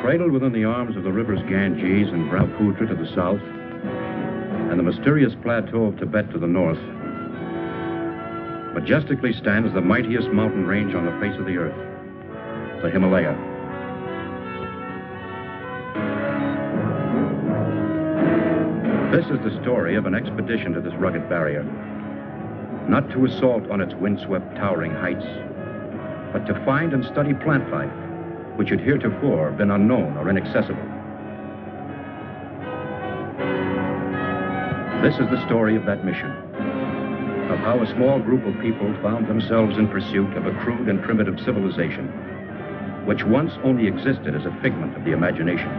Cradled within the arms of the rivers Ganges and Brahmaputra to the south, and the mysterious plateau of Tibet to the north, majestically stands the mightiest mountain range on the face of the earth, the Himalaya. This is the story of an expedition to this rugged barrier, not to assault on its windswept, towering heights, but to find and study plant life, which had heretofore been unknown or inaccessible. This is the story of that mission, of how a small group of people found themselves in pursuit of a crude and primitive civilization, which once only existed as a figment of the imagination.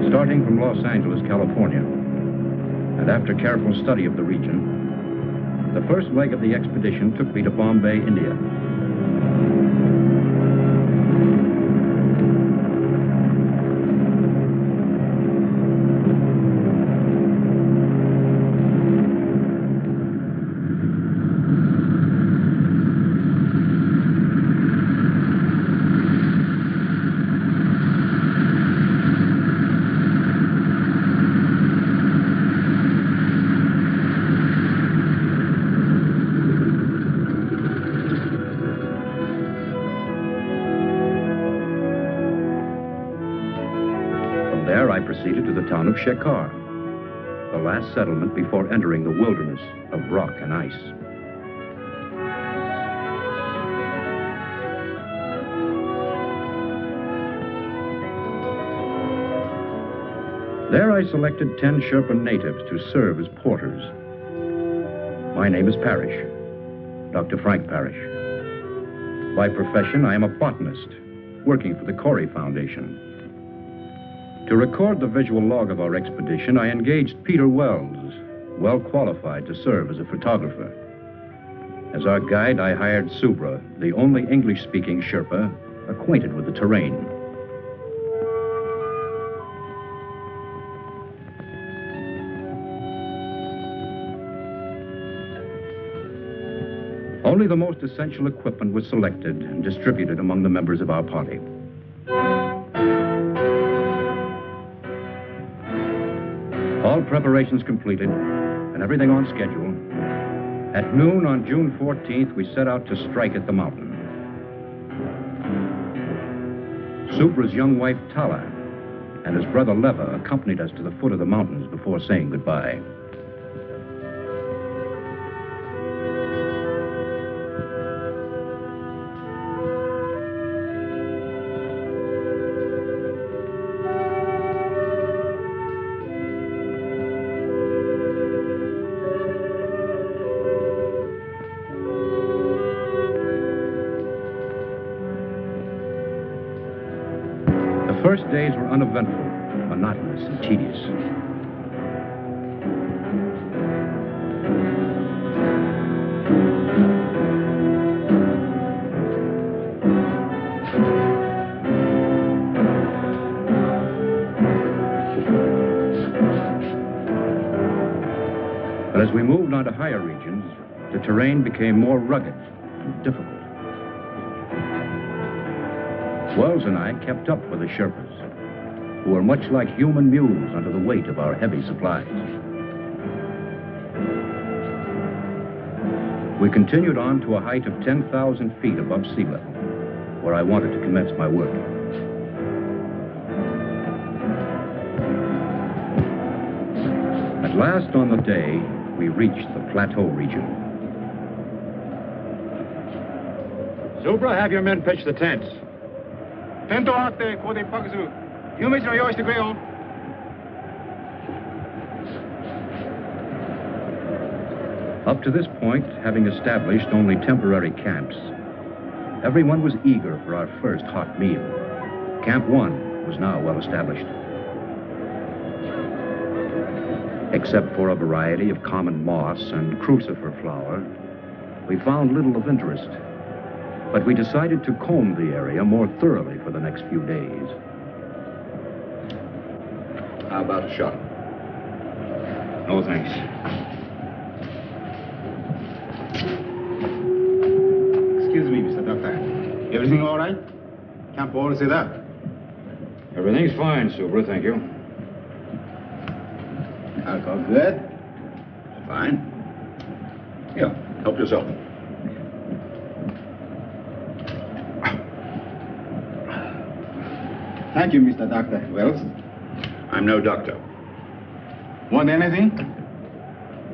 Starting from Los Angeles, California, and after careful study of the region, the first leg of the expedition took me to Bombay, India. There I proceeded to the town of Shekhar, the last settlement before entering the wilderness of rock and ice. There I selected 10 Sherpa natives to serve as porters. My name is Parrish, Dr. Frank Parrish. By profession, I am a botanist, working for the Cori Foundation. To record the visual log of our expedition, I engaged Peter Wells, well qualified to serve as a photographer. As our guide, I hired Subra, the only English-speaking Sherpa acquainted with the terrain. Only the most essential equipment was selected and distributed among the members of our party. All preparations completed, and everything on schedule, at noon on June 14th, we set out to strike at the mountain. Subra's young wife, Tala, and his brother, Leva, accompanied us to the foot of the mountains before saying goodbye. The first days were uneventful, monotonous, and tedious. But as we moved on to higher regions, the terrain became more rugged and difficult. Wells and I kept up with the Sherpas, who were much like human mules under the weight of our heavy supplies. We continued on to a height of 10,000 feet above sea level, where I wanted to commence my work. At last on the day, we reached the plateau region. Subra, have your men pitch the tents. Up to this point, having established only temporary camps, Everyone was eager for our first hot meal. Camp 1 was now well established. Except for a variety of common moss and crucifer flower, we found little of interest. But we decided to comb the area more thoroughly for the next few days. How about a shot? No, thanks. Excuse me, Mr. Doctor. Everything all right? Camp all set up. Everything's fine, Subra, thank you. Alcohol good? Fine. Here, help yourself. Thank you, Mr. Doctor. Wells, I'm no doctor. want anything?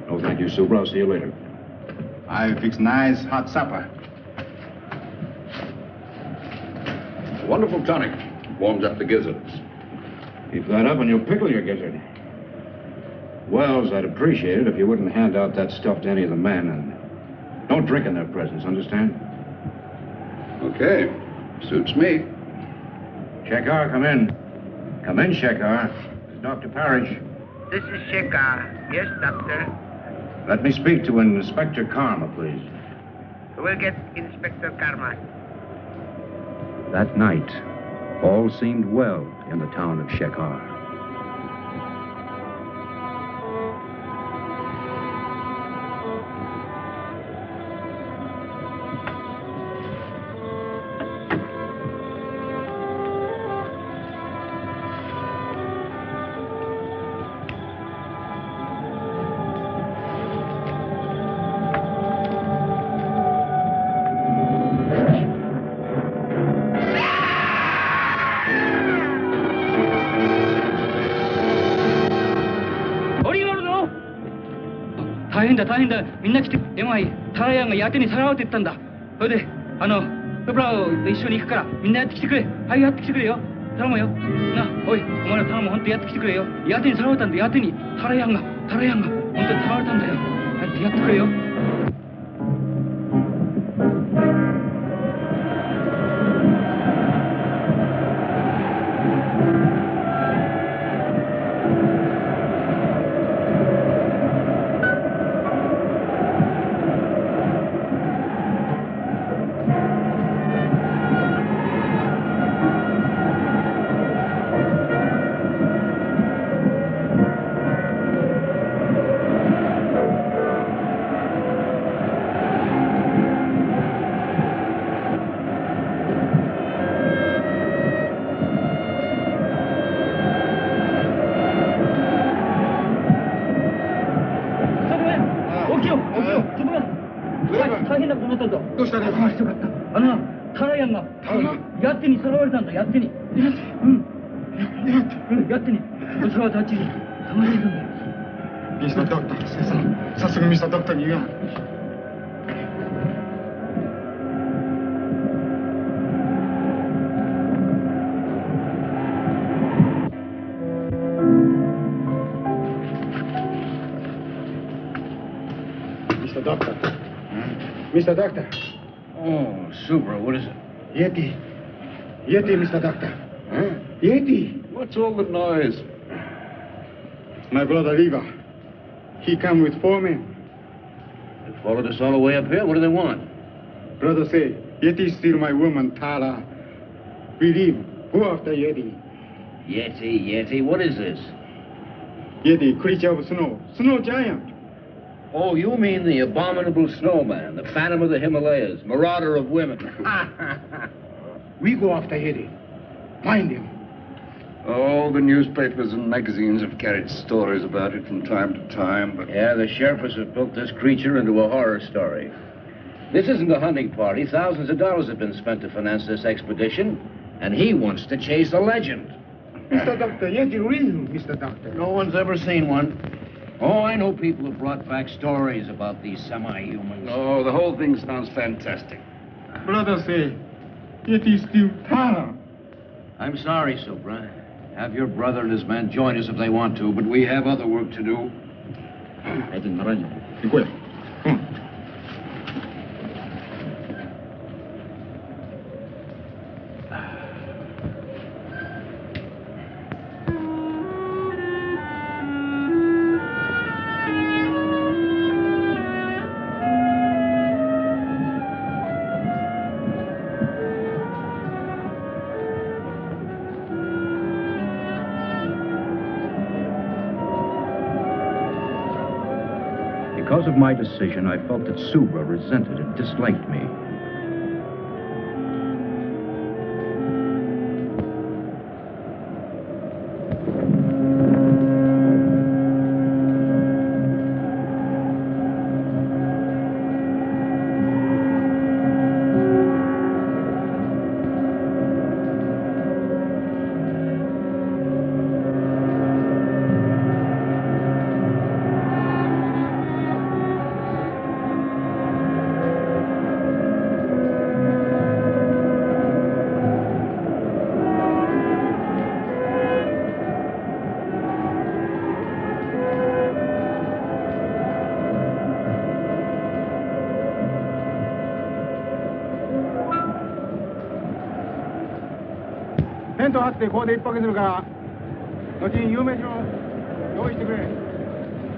No, thank you, Subra. I'll see you later. I fix nice hot supper. A wonderful tonic. Warms up the gizzards. Keep that up and you'll pickle your gizzard. Wells, I'd appreciate it if you wouldn't hand out that stuff to any of the men, and don't drink in their presence, understand? Okay. Suits me. Shekhar, come in. Come in, Shekhar. This is Dr. Parrish. This is Shekhar. Yes, doctor. Let me speak to Inspector Karma, please. We'll get Inspector Karma. That night, all seemed well in the town of Shekhar.大変だみんな来てエマイタラヤンがやけにさらわれてったんだそれでプブラオと一緒に行くからみんなやってきてくれはいやってきてくれよ頼むよなおいお前ら頼む本当やってきてくれよやけにさらわれたんだやけにタラヤンが本当にさらわれたんだよやってくれよMr. Doctor,早速Mr. Doctorに言うや。Mr. Doctor. Mr. Doctor. Oh, Subra, what is it? Yeti. Yeti, Mr. Doctor. Huh? Yeti. What's all the noise? My brother Riva. He come with 4 men. They followed us all the way up here. What do they want? Brother say, Yeti steal my woman, Tara. We leave. Go after Yeti. Yeti. What is this? Yeti, creature of snow. Snow giant. Oh, you mean the abominable snowman, the phantom of the Himalayas, marauder of women. We go after Yeti. Find him. Oh, the newspapers and magazines have carried stories about it from time to time, but... Yeah, the Sherpas have built this creature into a horror story. This isn't a hunting party. Thousands of dollars have been spent to finance this expedition, and he wants to chase a legend. Mr. Doctor, Yeti real, Mr. Doctor. No one's ever seen one. Oh, I know people have brought back stories about these semi-humans. Oh, the whole thing sounds fantastic. Brother say, Yeti steal Tara. I'm sorry, Subra. Have your brother and his men join us if they want to, but we have other work to do. Because of my decision, I felt that Subra resented and disliked me.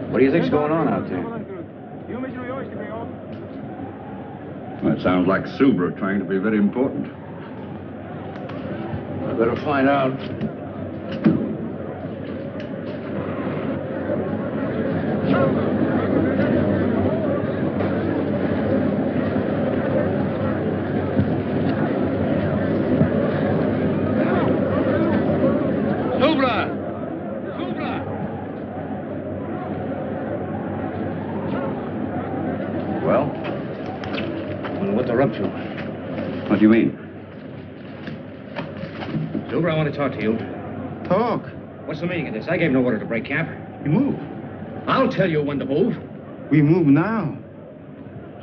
What do you think's going on out there? Well, it sounds like Subra trying to be very important. I better find out. What do you mean? Subra, I want to talk to you. Talk. What's the meaning of this? I gave no order to break camp. You move. I'll tell you when to move. We move now.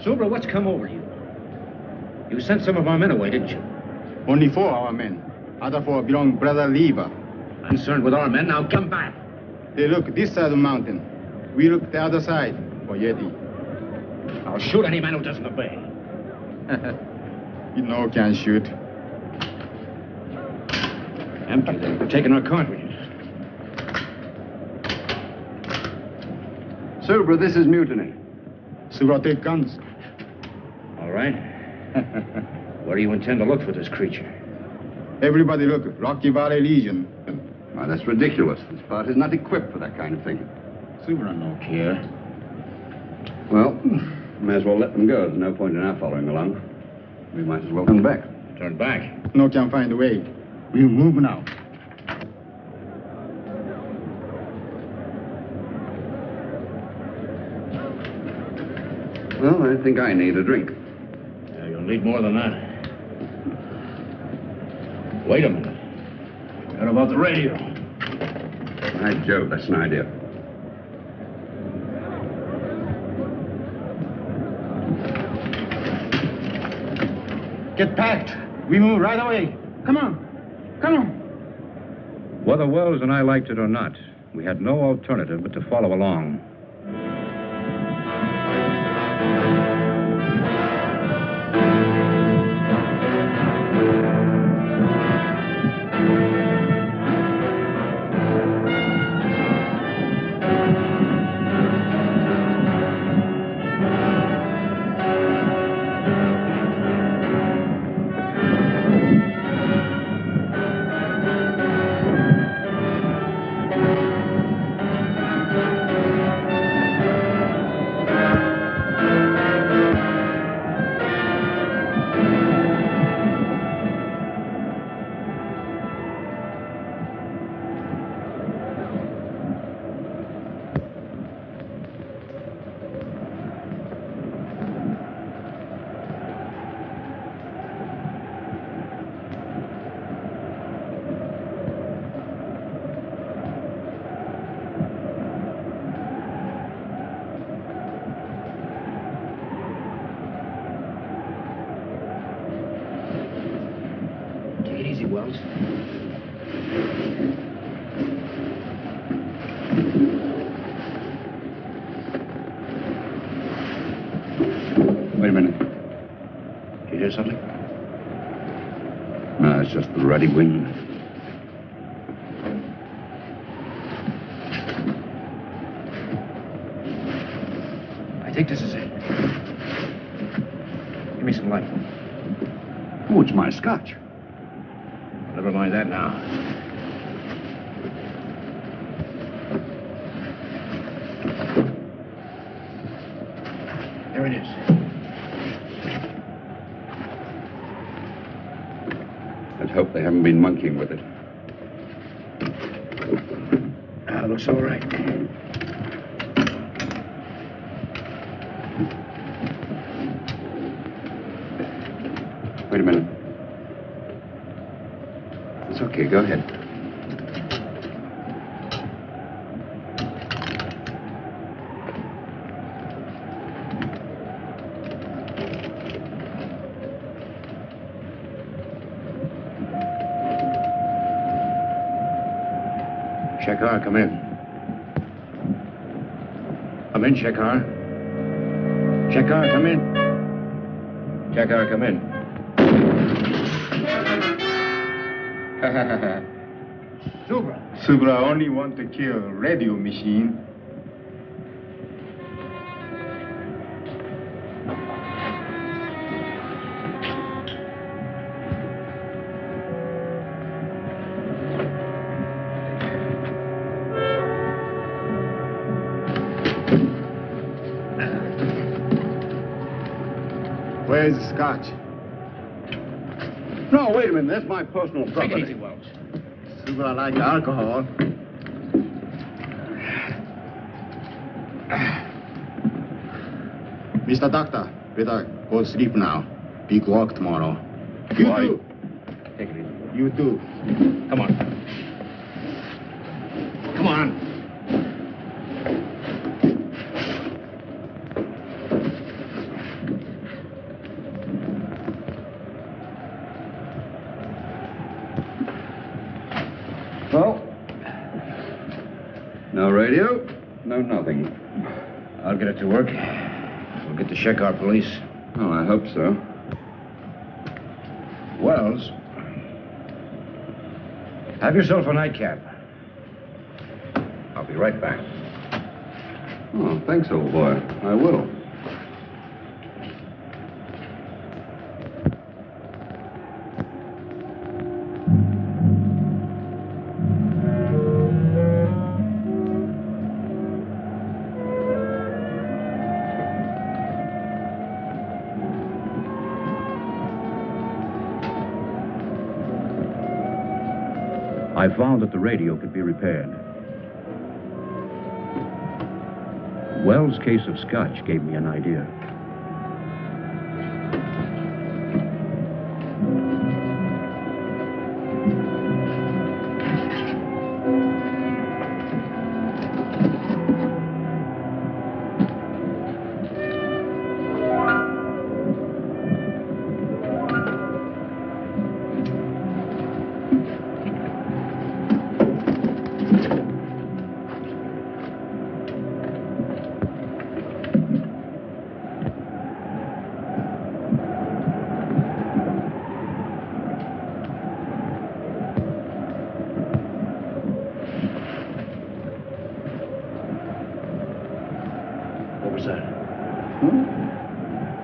Subra, what's come over you? You sent some of our men away, didn't you? Only 4 our men. Other 4 belong Brother Leva. Concerned with our men, now come back. They look this side of the mountain. We look the other side for Yeti. I'll shoot any man who doesn't obey. You know can shoot. Empty. They're taking our cartridges. Subra, this is mutiny. Subra, take guns. All right. Where do you intend to look for this creature? Everybody look. Rocky Valley Legion. Why, that's ridiculous. This part is not equipped for that kind of thing. Subra no care. Well, may as well let them go. There's no point in our following along. We might as well turn back. Turn back? No can find a way. We move now. Well, I think I need a drink. Yeah, you'll need more than that. Wait a minute. What about the radio? By Jove, that's an idea. Get packed. We move right away. Come on. Come on. Whether Wells and I liked it or not, we had no alternative but to follow along. Wells. Wait a minute. Did you hear something? No, it's just the ruddy wind. I think this is it. Give me some light. Oh, it's my scotch. Never mind that now. There it is. Let's hope they haven't been monkeying with it. Looks all right. Wait a minute. It's okay, go ahead. Shekhar, come in. Come in, Shekhar. Shekhar, come in. Shekhar, come in. Subra only want to kill radio machine. Where's the scotch? No, wait a minute. That's my personal Take property. it easy, Wells. Subra like alcohol. Mr. Doctor, better go sleep now. Big work tomorrow. You Why? too. Take it easy. You too. Come on. Come on. Well, no radio, no nothing. I'll get it to work. We'll get the Shekhar police. Oh, I hope so. Wells, have yourself a nightcap. I'll be right back. Oh, thanks, old boy. I will. I found that the radio could be repaired. Wells' case of scotch gave me an idea. What was that?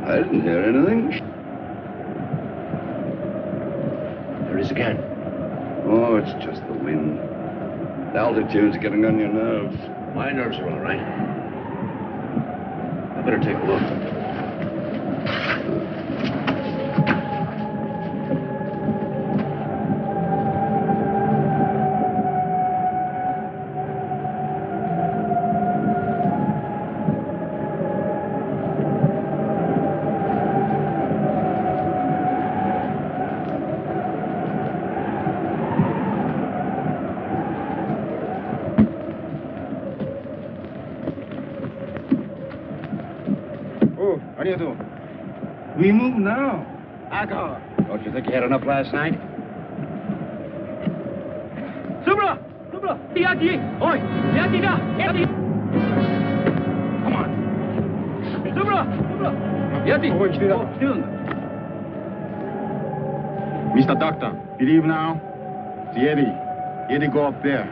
I didn't hear anything. There it is again. Oh, it's just the wind. The altitude's getting on your nerves. My nerves are all right. I better take a look. We move now. Alcohol. Don't you think you had enough last night? Subra! Subra! Yati! Oi! Yati da! Yati! Come on. Subra! Subra! Yati! ここに来てた。来てるんだ。Mr. Doctor, believe now? The Yeti. Yeti go up there.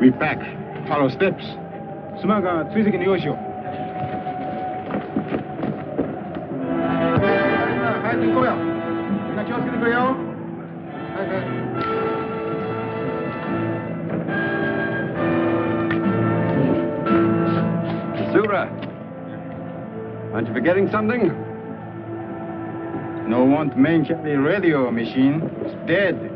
We back. Follow steps. 수마가追跡に用しよう. Sura, aren't you forgetting something? No want main carry radio machine. It's dead.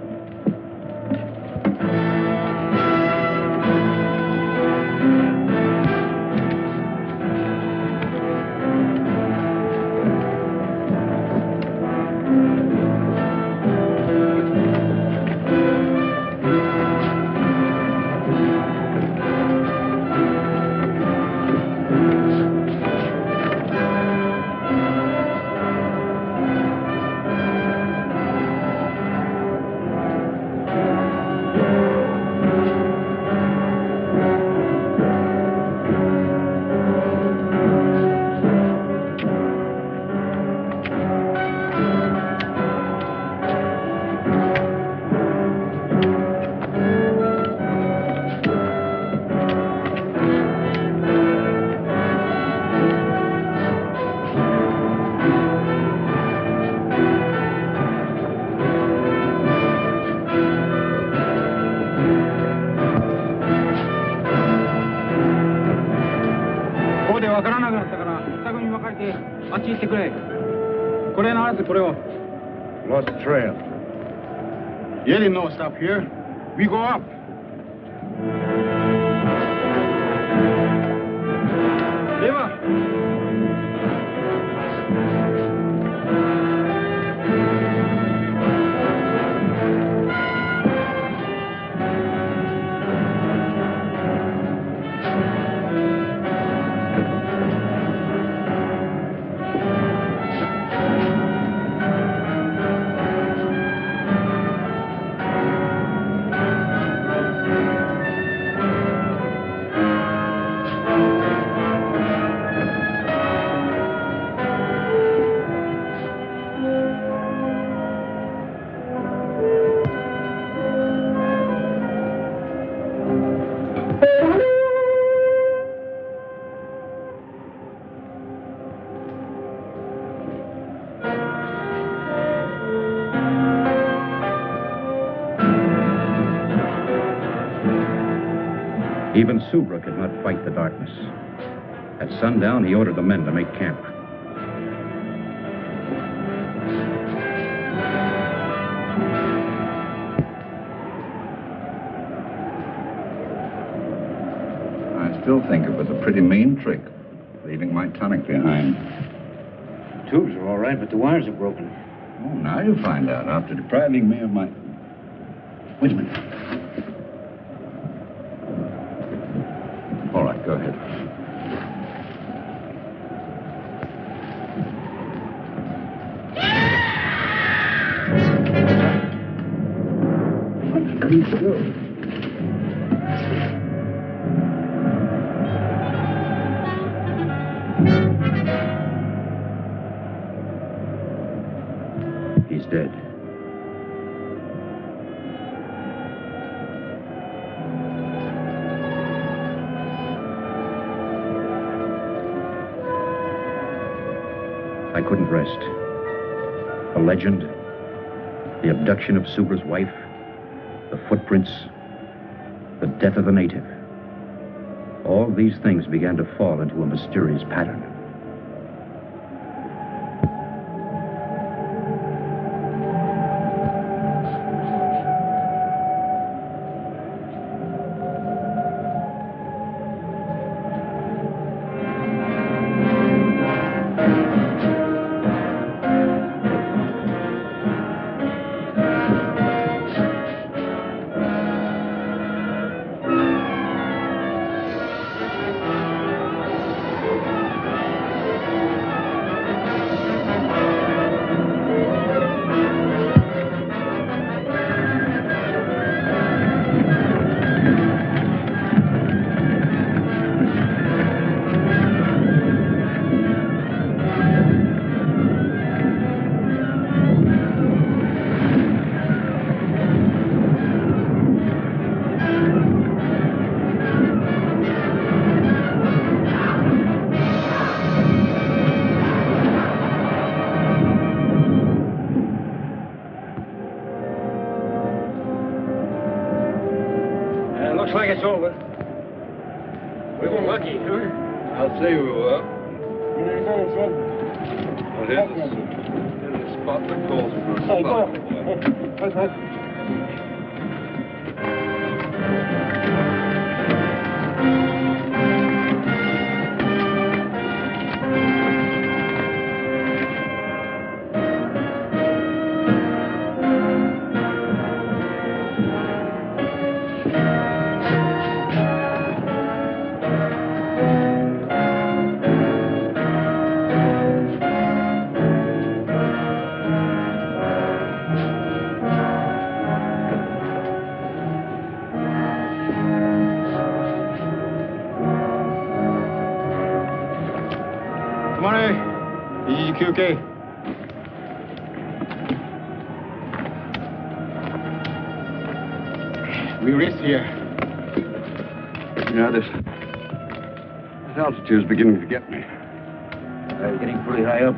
Lost trail. Yeti no stop here. We go up. Leva. Even Subra could not fight the darkness. At sundown, he ordered the men to make camp. I still think it was a pretty mean trick, leaving my tonic behind. Tubes are all right, but the wires are broken. Oh, now you find out, after depriving me of my... Wait a minute. All right, go ahead. What did you do? He's dead. I couldn't rest. The legend, the abduction of Subra's wife, the footprints, the death of the native. All these things began to fall into a mysterious pattern. Butler calls for a spot. Okay. We rest here. Yeah, this altitude's beginning to get me. We're getting pretty high up.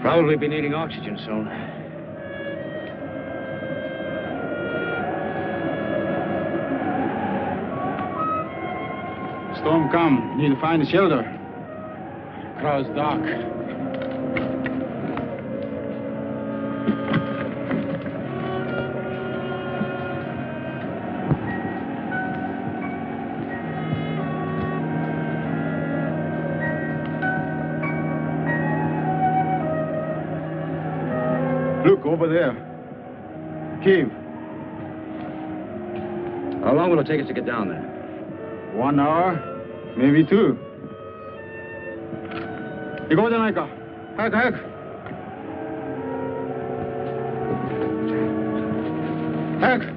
Probably be needing oxygen soon. Storm come. Need to find a shelter. Crowd's dark. Look, over there. Cave. How long will it take us to get down there? 1 hour, maybe 2. 行こうじゃないか。早く早く。早く。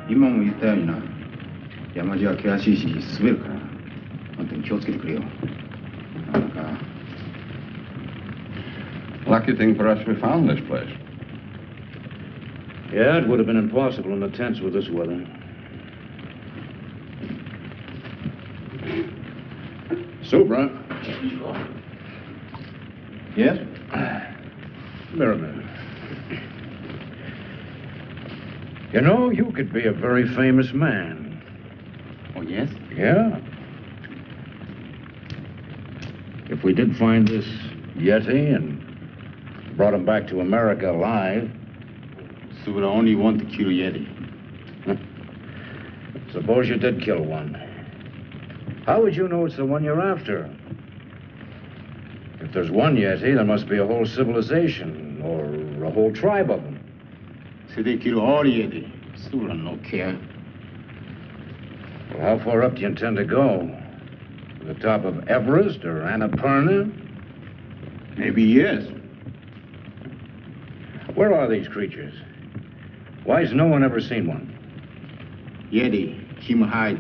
今も言ったようにな、山路は険しいし滑るから、本当に気をつけてくれよ。なんか。Lucky thing for us we found this place. Yeah, it would have been impossible in the tents with this weather. Soup, right? Yes? Come here a minute. You know, you could be a very famous man. Oh, yes? Yeah. If we did find this Yeti and brought him back to America alive. So would I only want to kill Yeti? Suppose you did kill one. How would you know it's the one you're after? If there's one Yeti, there must be a whole civilization or a whole tribe of them. So they kill all Yeti. Still don't care. Well, how far up do you intend to go? To the top of Everest or Annapurna? Maybe yes. Where are these creatures? Why has no one ever seen one? Yeti, him hide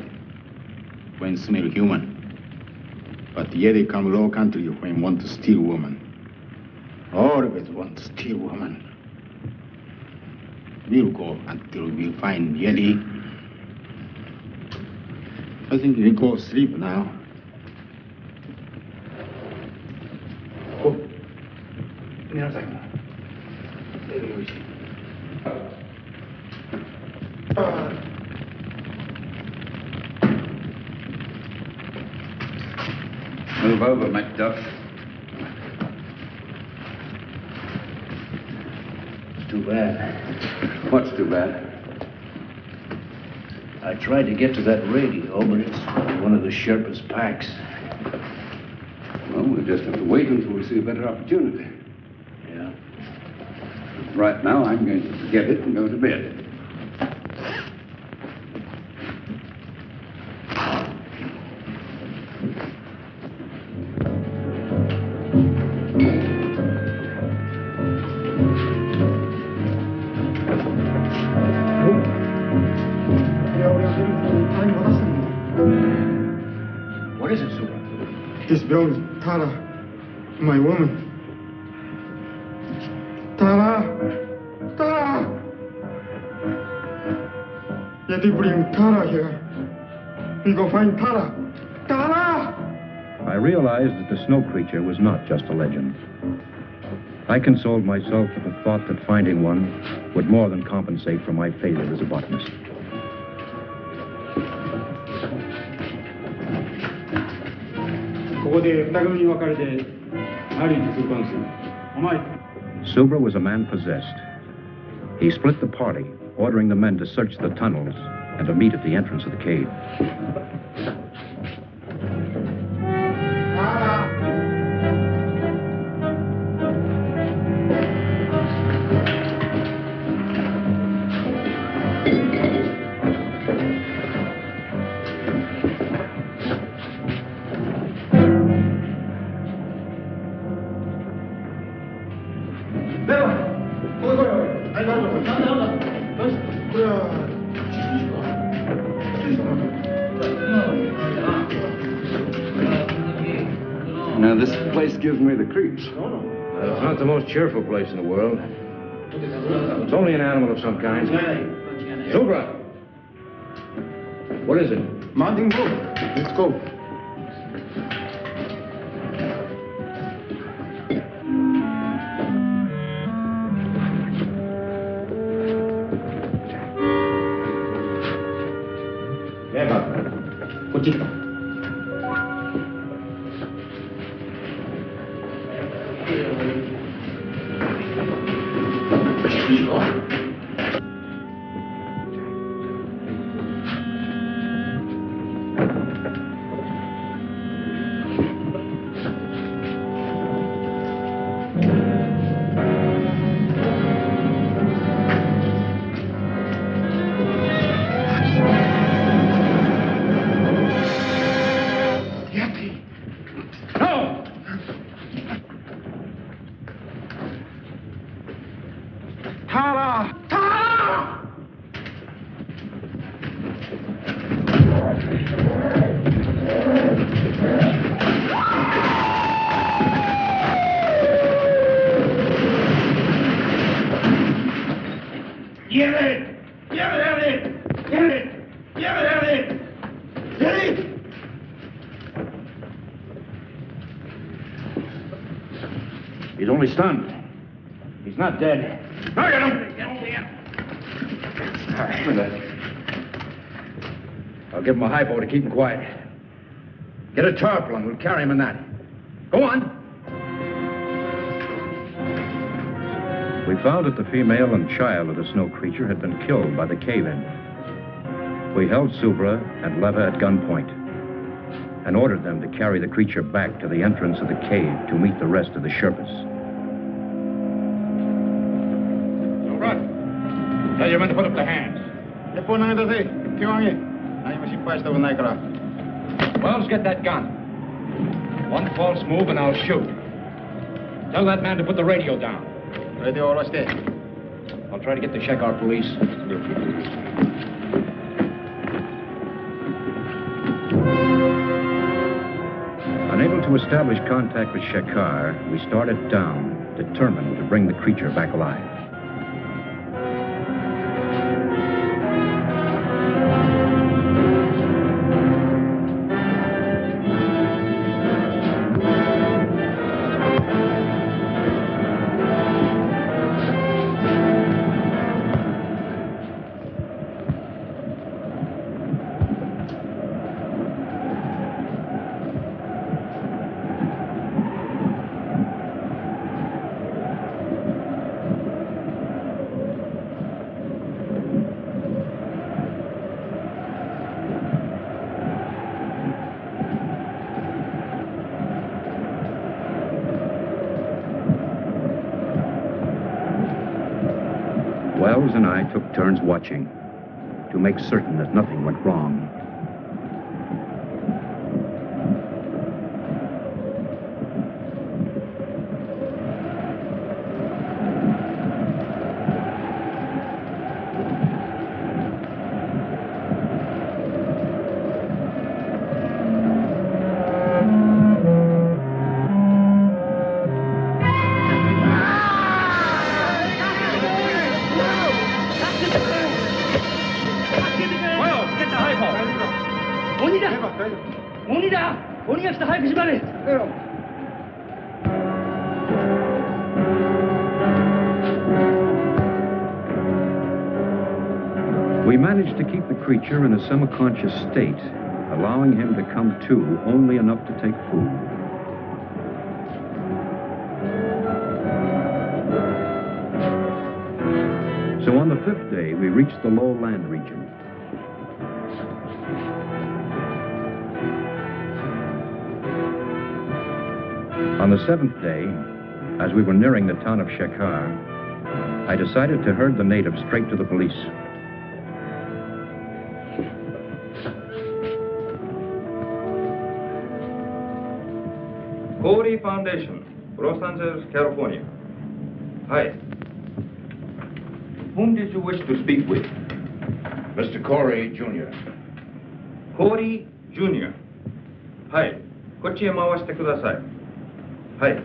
when smell human. But Yeti come low country when want to steal woman. Always want to steal woman. We'll go until we find Yeti. I think we go sleep now. Oh. Move over, Macduff. too bad. What's too bad? I tried to get to that radio, but it's one of the Sherpa's packs. Well, we'll just have to wait until we see a better opportunity. Yeah. Right now, I'm going to forget it and go to bed. What is it, Supra? This belongs to Tara, my woman. Tara! Tara! Yeti, bring Tara here. We go find Tara. Tara! I realized that the snow creature was not just a legend. I consoled myself with the thought that finding one would more than compensate for my failure as a botanist. Subra was a man possessed. He split the party, ordering the men to search the tunnels and to meet at the entrance of the cave. Now, this place gives me the creeps. It's not the most cheerful place in the world. It's only an animal of some kind. Supra! What is it? Mountain Goat. Let's go. He's only stunned. He's not dead. Look at him! All right. I'll give him a hypo to keep him quiet. Get a tarpaulin. We'll carry him in that. Go on. We found that the female and child of the snow creature had been killed by the cave-in. We held Subra and Leva at gunpoint and ordered them to carry the creature back to the entrance of the cave to meet the rest of the Sherpas. Tell your men to put up their hands. Wells, get that gun. One false move and I'll shoot. Tell that man to put the radio down. I'll try to get to Shekar police. Unable to establish contact with Shekar, we started down, determined to bring the creature back alive. Wells and I took turns watching to make certain that nothing went wrong. We managed to keep the creature in a semi-conscious state, allowing him to come to only enough to take food. So on the 5th day, we reached the low land region. On the 7th day, as we were nearing the town of Shekhar, I decided to herd the natives straight to the police. Corey Foundation, Los Angeles, California. Hi. Whom did you wish to speak with? Mr. Corey, Jr. Corey, Jr. はい。こっちへ回してください。はい。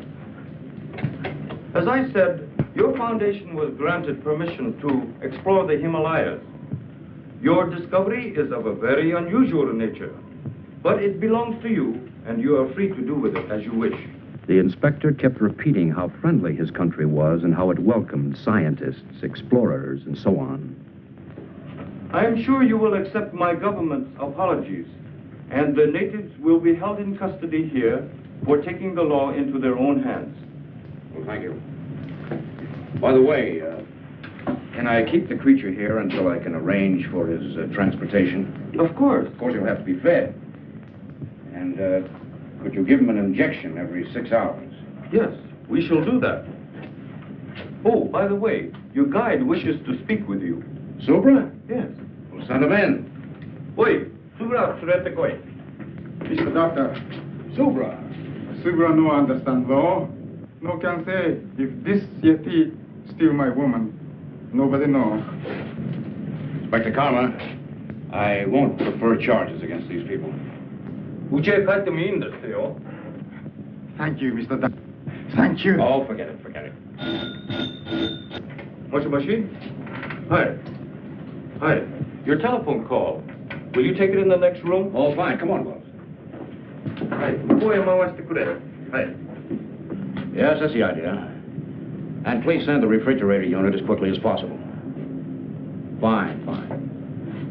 As I said, your foundation was granted permission to explore the Himalayas. Your discovery is of a very unusual nature, but it belongs to you, and you are free to do with it as you wish. The inspector kept repeating how friendly his country was and how it welcomed scientists, explorers, and so on. I am sure you will accept my government's apologies, and the natives will be held in custody here for taking the law into their own hands. Well, thank you. By the way, can I keep the creature here until I can arrange for his transportation? Of course. Of course, he'll have to be fed. And could you give him an injection every 6 hours? Yes, we shall do that. Oh, by the way, your guide wishes to speak with you. Subra? Yes. Well, send him in. Oi, Subra, surete koi. Mr. Doctor, Subra. Subra no understand law. No can say if this Yeti steal my woman. Nobody know. Inspector Karma, I won't prefer charges against these people. Thank you, Mr. Doctor. Thank you. Oh, forget it, forget it. Moshi? Hi. Hi. Your telephone call. Will you take it in the next room? Oh, fine. Come on, Wells. Hi. Hi. Yes, that's the idea. And please send the refrigerator unit as quickly as possible. Fine, fine.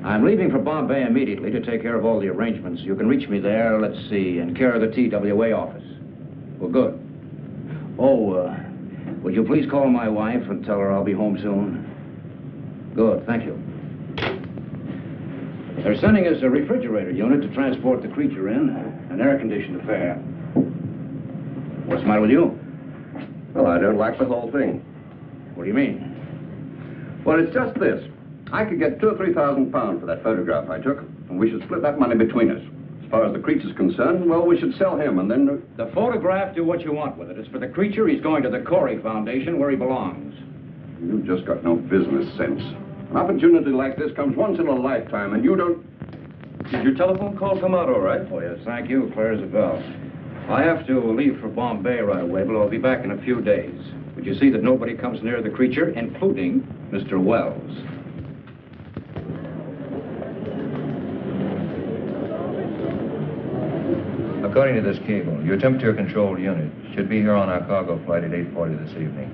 I'm leaving for Bombay immediately to take care of all the arrangements. You can reach me there, let's see, in care of the TWA office. Well, good. Oh, would you please call my wife and tell her I'll be home soon? Good, thank you. They're sending us a refrigerator unit to transport the creature in, an air-conditioned affair. What's the matter with you? Well, I don't like the whole thing. What do you mean? Well, it's just this. I could get £2,000 or £3,000 for that photograph I took, and we should split that money between us. As far as the creature's concerned, well, we should sell him, and then... The photograph, do what you want with it. It's for the creature. He's going to the Corey Foundation, where he belongs. You've just got no business sense. An opportunity like this comes once in a lifetime, and you don't... Did your telephone call come out all right? Oh, yes, thank you. Clear as a bell. I have to leave for Bombay right away, but I'll be back in a few days. Would you see that nobody comes near the creature, including Mr. Wells? According to this cable, your temperature-controlled unit should be here on our cargo flight at 8:40 this evening.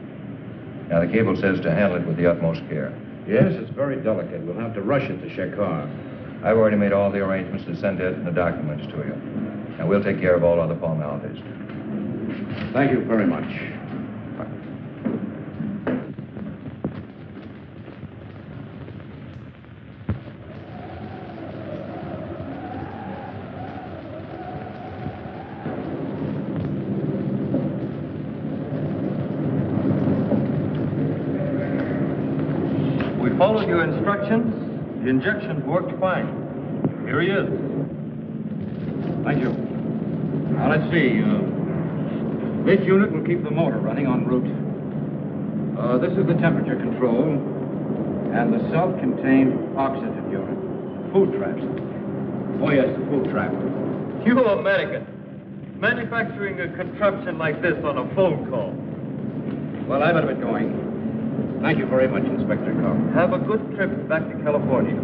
Now, the cable says to handle it with the utmost care. Yes, it's very delicate. We'll have to rush it to Shekhar. I've already made all the arrangements to send it and the documents to you. And we'll take care of all other formalities. Thank you very much. You followed your instructions. The injections worked fine. Here he is. Thank you. Now, let's see. This unit will keep the motor running en route. This is the temperature control and the self-contained oxygen unit. Food traps. Oh, yes, the food trap. You American. Manufacturing a contraption like this on a phone call. Well, I better be going. Thank you very much, Inspector Cobb. Have a good trip back to California.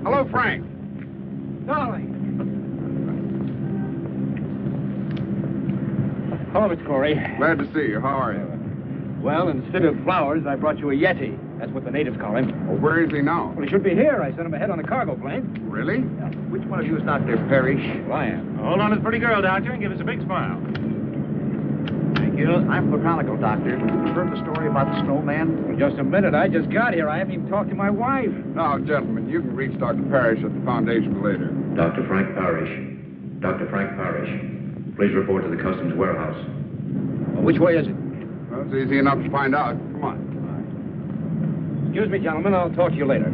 Hello, Frank. Darling. Hello, Mr. Corey. Glad to see you. How are you? Well, instead of flowers, I brought you a Yeti. That's what the natives call him. Well, where is he now? Well, he should be here. I sent him ahead on a cargo plane. Really? Yeah. Which one of you is Dr. Parrish? Well, I am. Hold on to the pretty girl, Doctor, and give us a big smile. Thank you. I'm Botanical Doctor. You heard the story about the snowman? Well, just a minute. I just got here. I haven't even talked to my wife. Now, gentlemen, you can reach Dr. Parrish at the Foundation later. Dr. Frank Parrish. Dr. Frank Parrish. Please report to the Customs warehouse. Well, which way is it? Well, it's easy enough to find out. Come on. Excuse me, gentlemen. I'll talk to you later.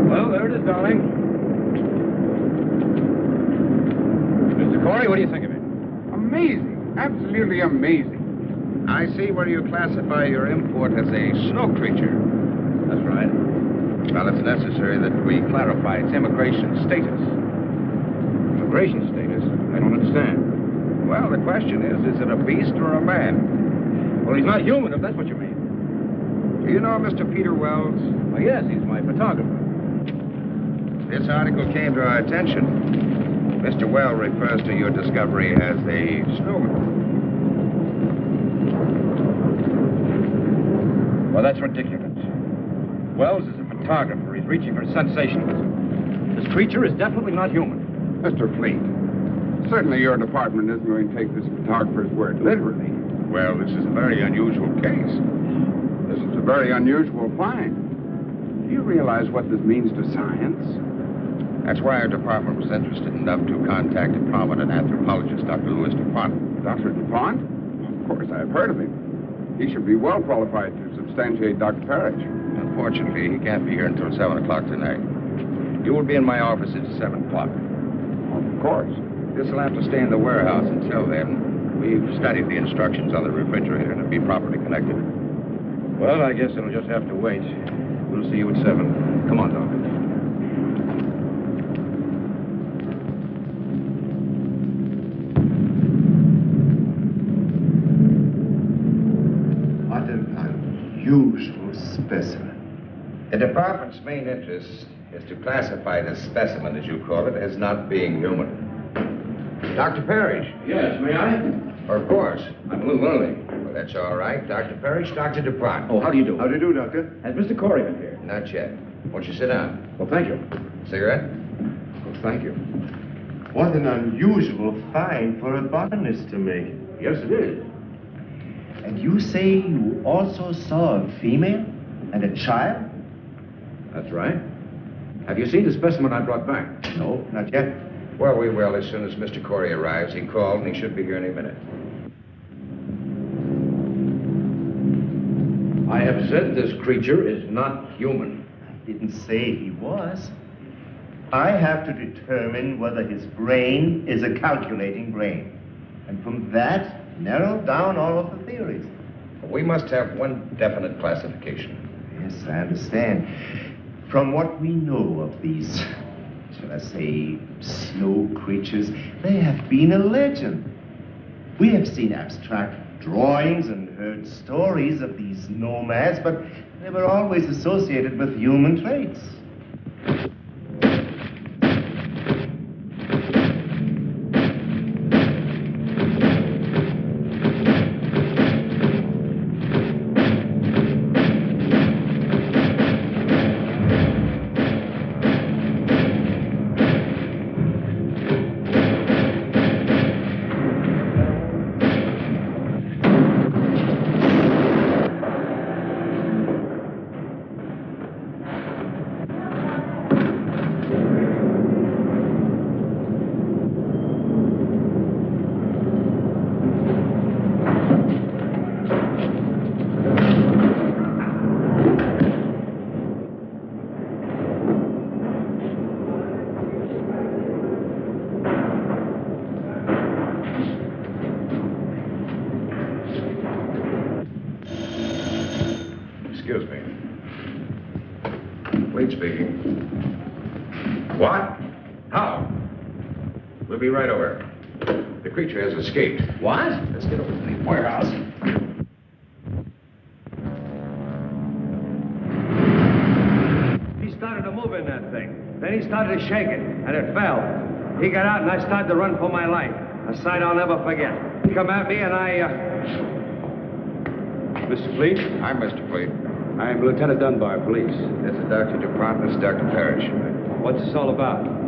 Well, there it is, darling. Mr. Corey, what do you think of it? Amazing. Absolutely amazing. I see where you classify your import as a snow creature. That's right. Well, it's necessary that we clarify its immigration status. Immigration status? I don't understand. Well, the question is it a beast or a man? Well, he's not human, if that's what you mean. Do you know Mr. Peter Wells? Well, yes, he's my photographer. This article came to our attention. Mr. Wells refers to your discovery as a snowman. Well, that's ridiculous. Wells is a photographer. He's reaching for sensationalism. This creature is definitely not human. Mr. Fleet, certainly your department isn't going to take this photographer's word literally. Well, this is a very unusual case. This is a very unusual find. Do you realize what this means to science? That's why our department was interested enough to contact a prominent anthropologist, Dr. Louis DuPont. Dr. DuPont? Of course, I've heard of him. He should be well qualified to substantiate Dr. Parrish. Unfortunately, he can't be here until 7 o'clock tonight. You will be in my office at 7 o'clock. Of course. This will have to stay in the warehouse until then. We've studied the instructions on the refrigerator and it'll be properly connected. Well, I guess it'll just have to wait. We'll see you at 7. Come on, Doc. What an unusual specimen. The department's main interest is to classify this specimen, as you call it, as not being human. Dr. Parrish. Yes, may I? Of course. I'm a little early. Well, that's all right. Dr. Parrish, Dr. DuPont. Oh, how do you do? How do you do, Doctor? Has Mr. Corey been here? Not yet. Won't you sit down? Well, thank you. Cigarette? Oh, thank you. What an unusual find for a botanist to make. Yes, it is. And you say you also saw a female and a child? That's right. Have you seen the specimen I brought back? No, not yet. Well, we will as soon as Mr. Corey arrives. He called and he should be here any minute. I have said this creature is not human. I didn't say he was. I have to determine whether his brain is a calculating brain. And from that, narrow down all of the theories. We must have one definite classification. Yes, I understand. From what we know of these, shall I say, snow creatures, they have been a legend. We have seen abstract drawings and heard stories of these nomads, but they were always associated with human traits. Excuse me. Fleet speaking. What? How? We'll be right over. The creature has escaped. What? Let's get over to the warehouse. He started to move in that thing. Then he started to shake it, and it fell. He got out, and I started to run for my life. A sight I'll never forget. He come at me, and Mr. Fleet? I'm Mr. Fleet. I'm Lieutenant Dunbar, police. This is Dr. DuPont. This is Dr. Parrish. What's this all about?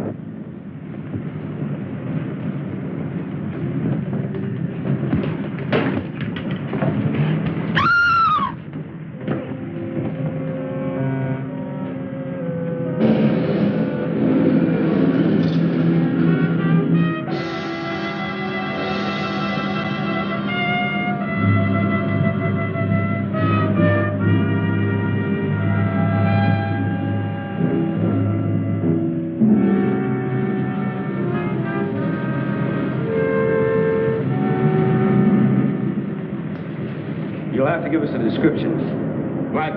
You'll have to give us a description. Black,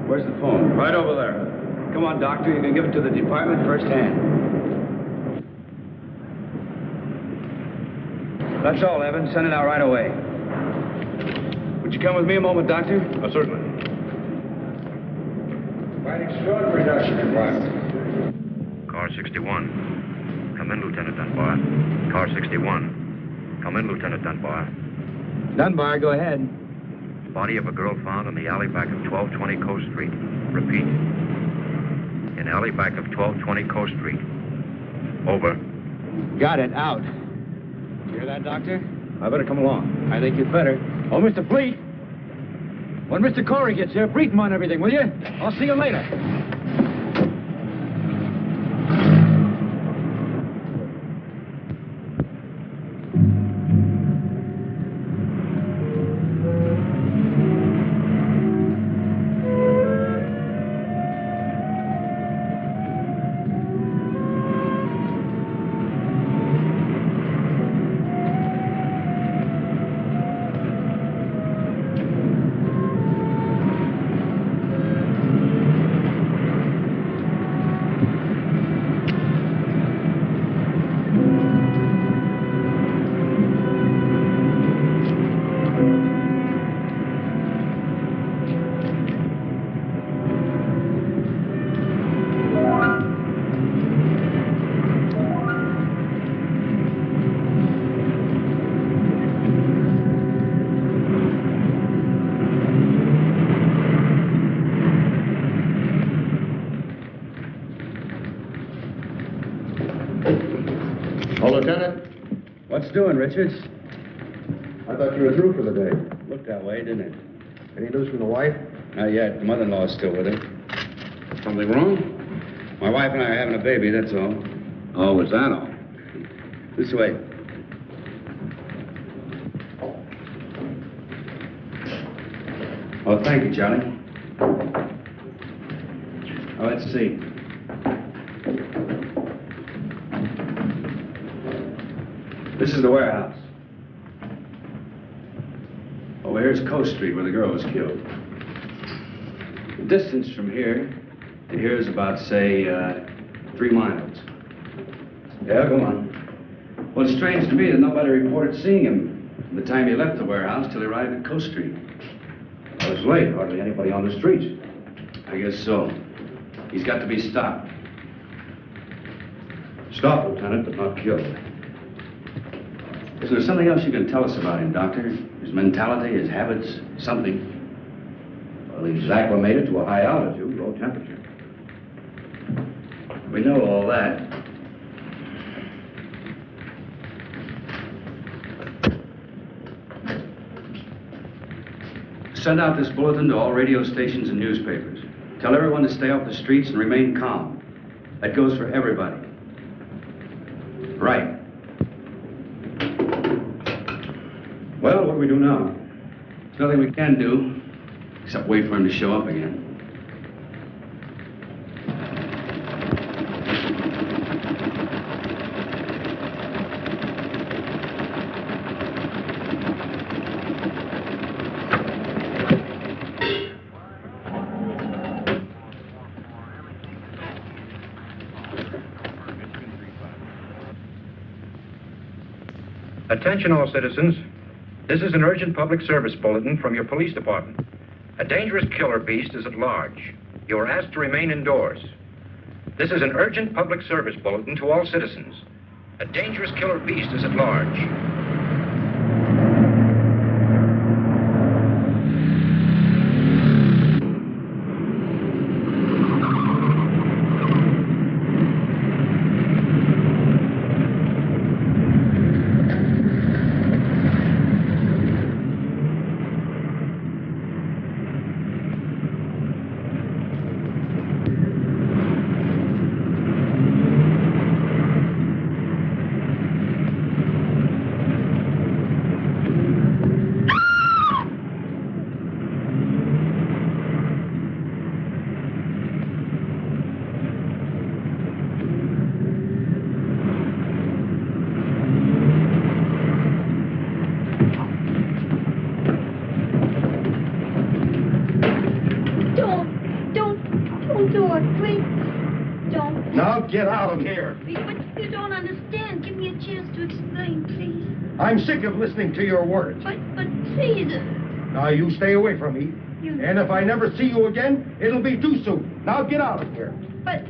where's the phone? Right over there. Come on, Doctor. You can give it to the department firsthand. That's all, Evan. Send it out right away. Would you come with me a moment, Doctor? Certainly. Quite extraordinary reduction, Black. Car 61. Come in, Lieutenant Dunbar. Car 61. Come in, Lieutenant Dunbar. Dunbar, go ahead. Body of a girl found in the alley back of 1220 Coast Street. Repeat. In alley back of 1220 Coast Street. Over. Got it. Out. You hear that, Doctor? I better come along. I think you'd better. Oh, Mr. Fleet. When Mr. Corey gets here, brief him on everything, will you? I'll see you later. Lieutenant? What's doing, Richards? I thought you were through for the day. Looked that way, didn't it? Any news from the wife? Not yet. The mother-in-law's still with her. Something wrong? My wife and I are having a baby, that's all. Oh, is that all? This way. Oh, thank you, Charlie. Oh, let's see. This is the warehouse. Over here's Coast Street, where the girl was killed. The distance from here to here is about, say, 3 miles. Yeah, go on. Well, it's strange to me that nobody reported seeing him from the time he left the warehouse till he arrived at Coast Street. Well, it's late. Hardly anybody on the streets. I guess so. He's got to be stopped. Stopped, Lieutenant, but not killed. Is there something else you can tell us about him, Doctor? His mentality, his habits, something? Well, he's acclimated to a high altitude, low temperature. We know all that. Send out this bulletin to all radio stations and newspapers. Tell everyone to stay off the streets and remain calm. That goes for everybody. Right. Well, what do we do now? There's nothing we can do except wait for him to show up again. Attention all citizens. This is an urgent public service bulletin from your police department. A dangerous killer beast is at large. You are asked to remain indoors. This is an urgent public service bulletin to all citizens. A dangerous killer beast is at large. Get out of here. But you don't understand. Give me a chance to explain, please. I'm sick of listening to your words. But please. Now, you stay away from me. And if I never see you again, it'll be too soon. Now, get out of here. But...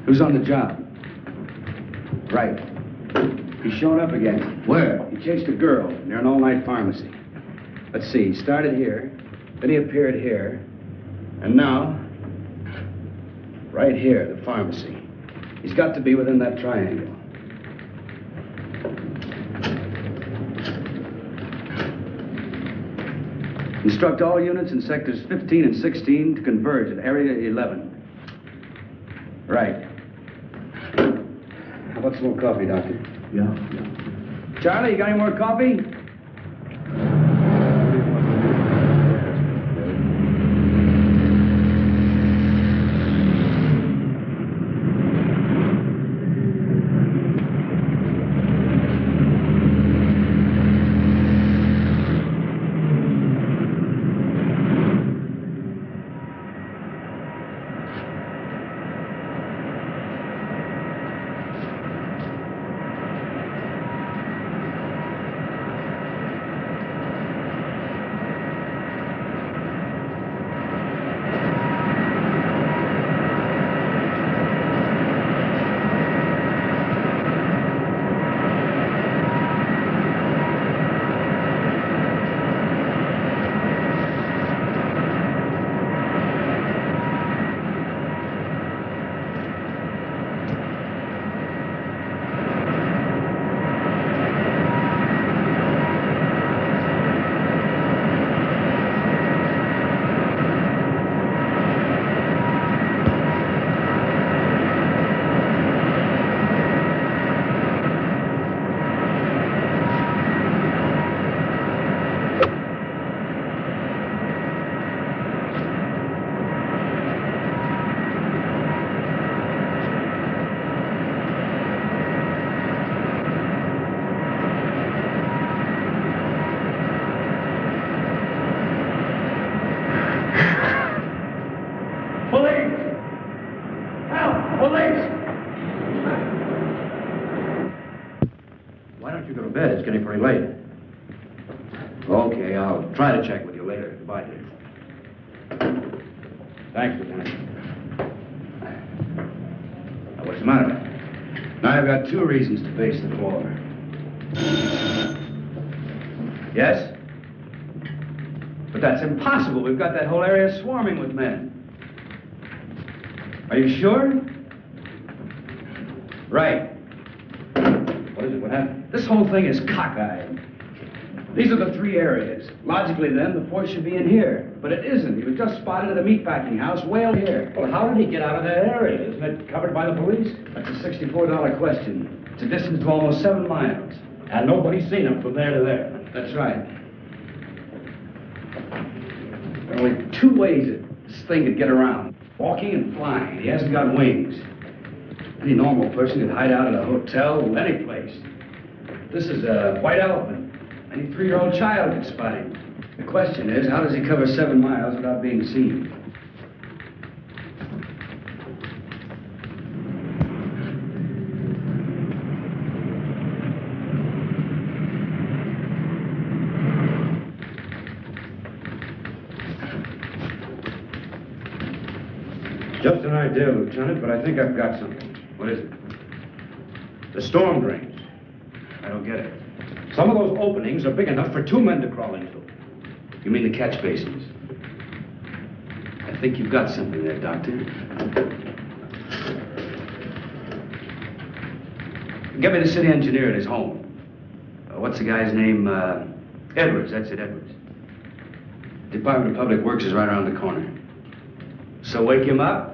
Who's on the job? Right. He showed up again. Where? He chased a girl near an all-night pharmacy. Let's see, he started here, then he appeared here, and now, right here, the pharmacy. He's got to be within that triangle. Instruct all units in sectors 15 and 16 to converge at area 11. Right. How about some more coffee, Doctor? Yeah. Charlie, you got any more coffee? pretty late. Okay, I'll try to check with you later. Goodbye, Dick. Thanks, Lieutenant. Now, what's the matter? Now, I've got 2 reasons to face the floor. Yes? But that's impossible. We've got that whole area swarming with men. Are you sure? Right. What is it? What happened? This whole thing is cockeyed. These are the 3 areas. Logically, then, the 4th should be in here. But it isn't. He was just spotted at a meatpacking house way out here. Well, how did he get out of that area? Isn't it covered by the police? That's a $64 question. It's a distance of almost 7 miles. And nobody's seen him from there to there. That's right. There are only 2 ways that this thing could get around. Walking and flying. He hasn't got wings. Any normal person could hide out at a hotel or any place. This is a white elephant. Any 3-year-old child could spot him. The question is, how does he cover 7 miles without being seen? Just an idea, Lieutenant, but I think I've got something. What is it? The storm drains. I don't get it. Some of those openings are big enough for 2 men to crawl into. You mean the catch basins? I think you've got something there, Doctor. Get me the city engineer at his home. What's the guy's name? Edwards, that's it, Edwards. Department of Public Works is right around the corner. So wake him up.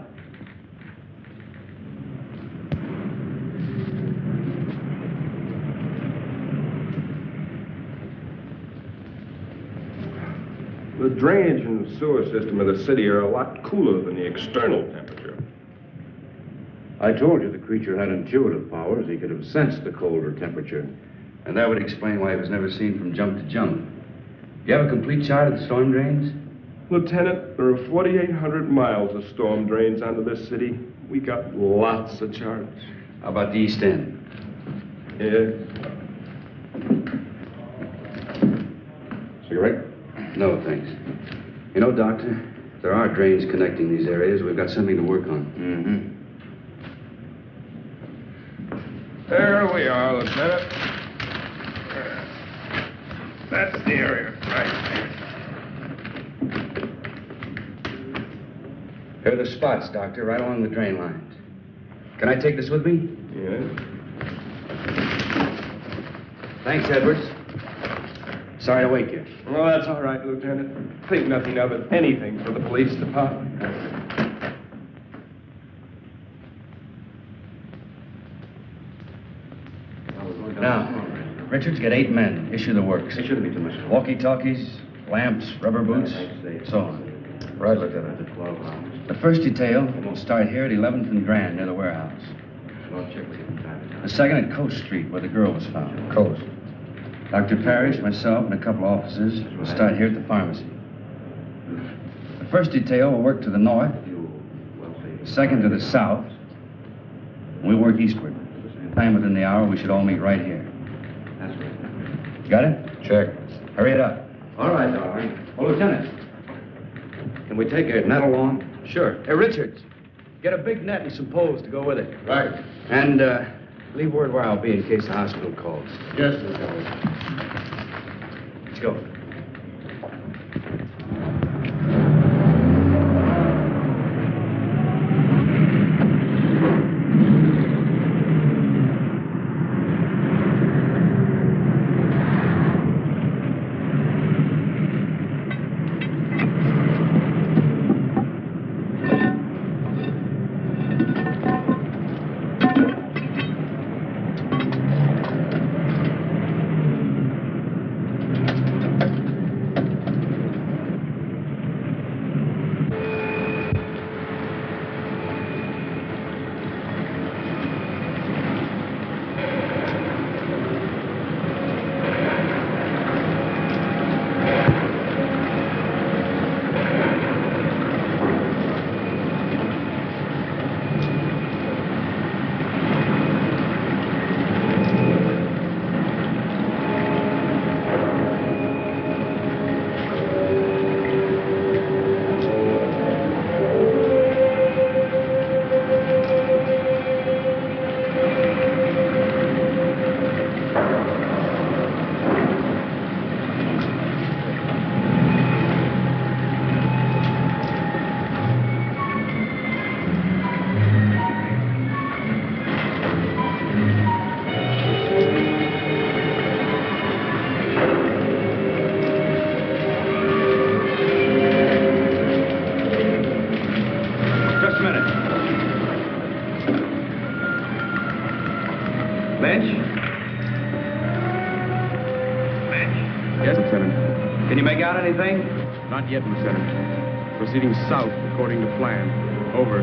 The drainage and sewer system of the city are a lot cooler than the external temperature. I told you the creature had intuitive powers. He could have sensed the colder temperature. And that would explain why he was never seen from jump to jump. You have a complete chart of the storm drains? Lieutenant, there are 4,800 miles of storm drains under this city. We got lots of charts. How about the East End? Yeah. Cigarette? No, thanks. You know, Doctor, if there are drains connecting these areas, we've got something to work on. There we are, Lieutenant. That's the area, right there. Here are the spots, Doctor, right along the drain lines. Can I take this with me? Yeah. Thanks, Edwards. Sorry to wake you. Well, that's all right, Lieutenant. Think nothing of it. Anything for the police department. Now, Richards, get 8 men. Issue the works. It shouldn't be too much. Walkie-talkies, lamps, rubber boots, so on. Right, Lieutenant. The first detail will start here at 11th and Grand, near the warehouse. The second at Coast Street, where the girl was found. Coast. Dr. Parrish, myself, and a couple officers will start here at the pharmacy. The first detail will work to the north, the second to the south, and we work eastward. Time within the hour, we should all meet right here. Got it? Check. Hurry it up. All right, darling. Well, Lieutenant, can we take a net along? Sure. Hey, Richards, get a big net and some poles to go with it. Right. And, leave word where I'll be in case the hospital calls. Yes, Lieutenant. Let's go. got anything? Not yet, Lieutenant. Proceeding south according to plan. Over.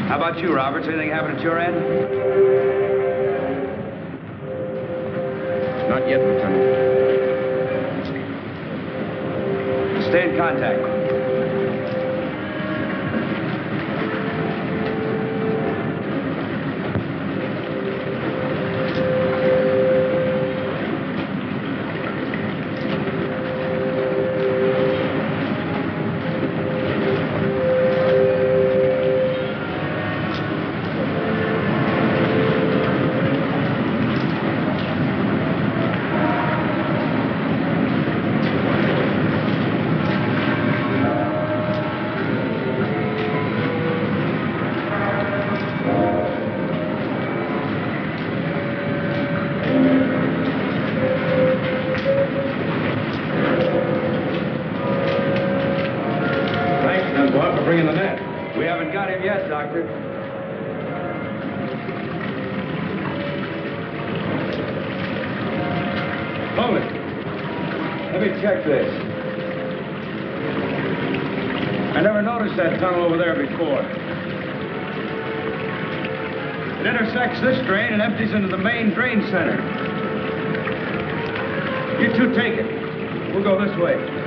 How about you, Roberts? Anything happen at your end? Not yet, Lieutenant. Stay in contact. Check this. I never noticed that tunnel over there before. It intersects this drain and empties into the main drain center. You two take it. We'll go this way.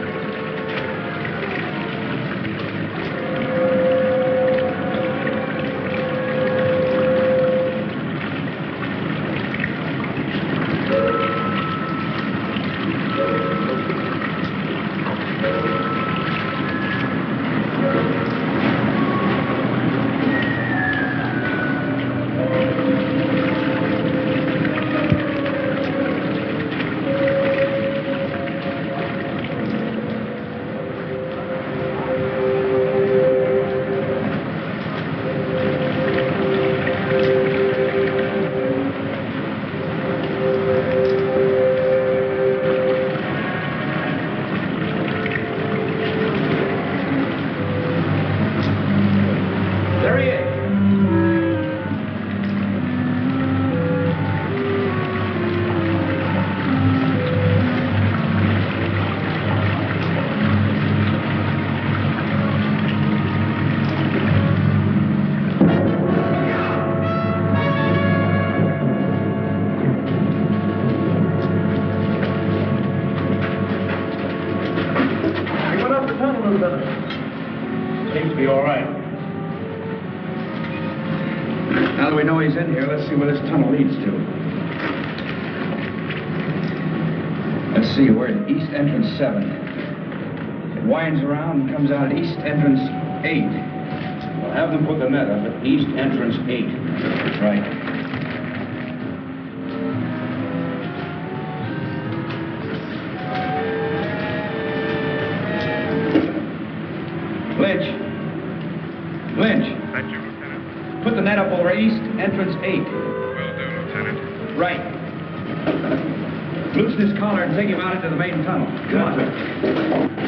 Seems to be all right. Now that we know he's in here, let's see where this tunnel leads to. Let's see, we're at East Entrance 7. It winds around and comes out at East Entrance 8. We'll have them put the net up at East Entrance 8. That's right. Lynch. Thank you, Lieutenant. Put the net up over East Entrance 8. Will do, Lieutenant. Right. Loosen his collar and take him out into the main tunnel. Come on.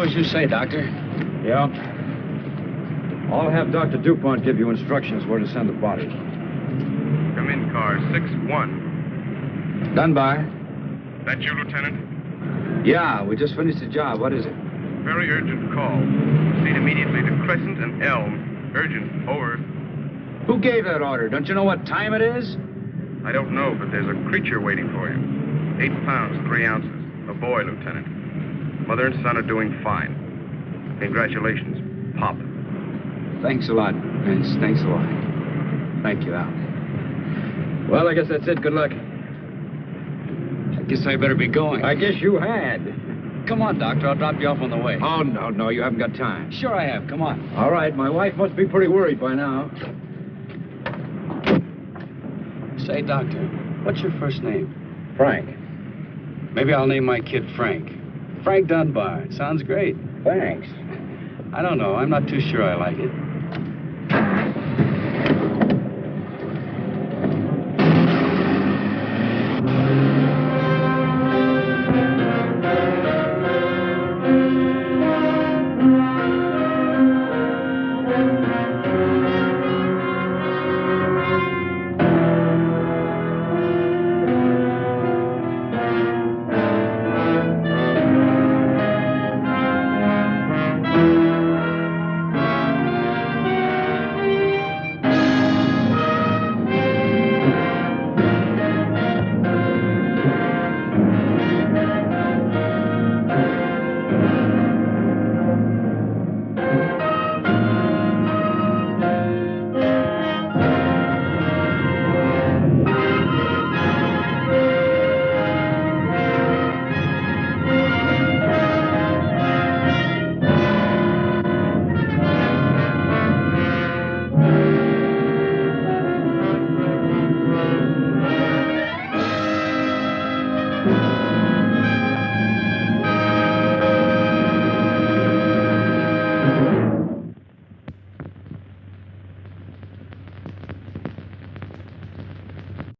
do as you say, Doctor. Yeah. I'll have Dr. DuPont give you instructions where to send the body. Come in, car 6-1. Dunbar? That you, Lieutenant? Yeah, we just finished the job. What is it? Very urgent call. Proceed immediately to Crescent and Elm. Urgent. Over. Who gave that order? Don't you know what time it is? I don't know, but there's a creature waiting for you. 8 pounds, 3 ounces. A boy, Lieutenant. Mother and son are doing fine. Congratulations, Pop. Thanks a lot, Vince. Thanks a lot. Thank you, Al. Well, I guess that's it. Good luck. I guess I better be going. I guess you had. Come on, Doctor. I'll drop you off on the way. Oh, no, you haven't got time. Sure I have. Come on. All right, my wife must be pretty worried by now. Say, Doctor, what's your first name? Frank. Maybe I'll name my kid Frank. Frank Dunbar. Sounds great. Thanks. I don't know. I'm not too sure I like it.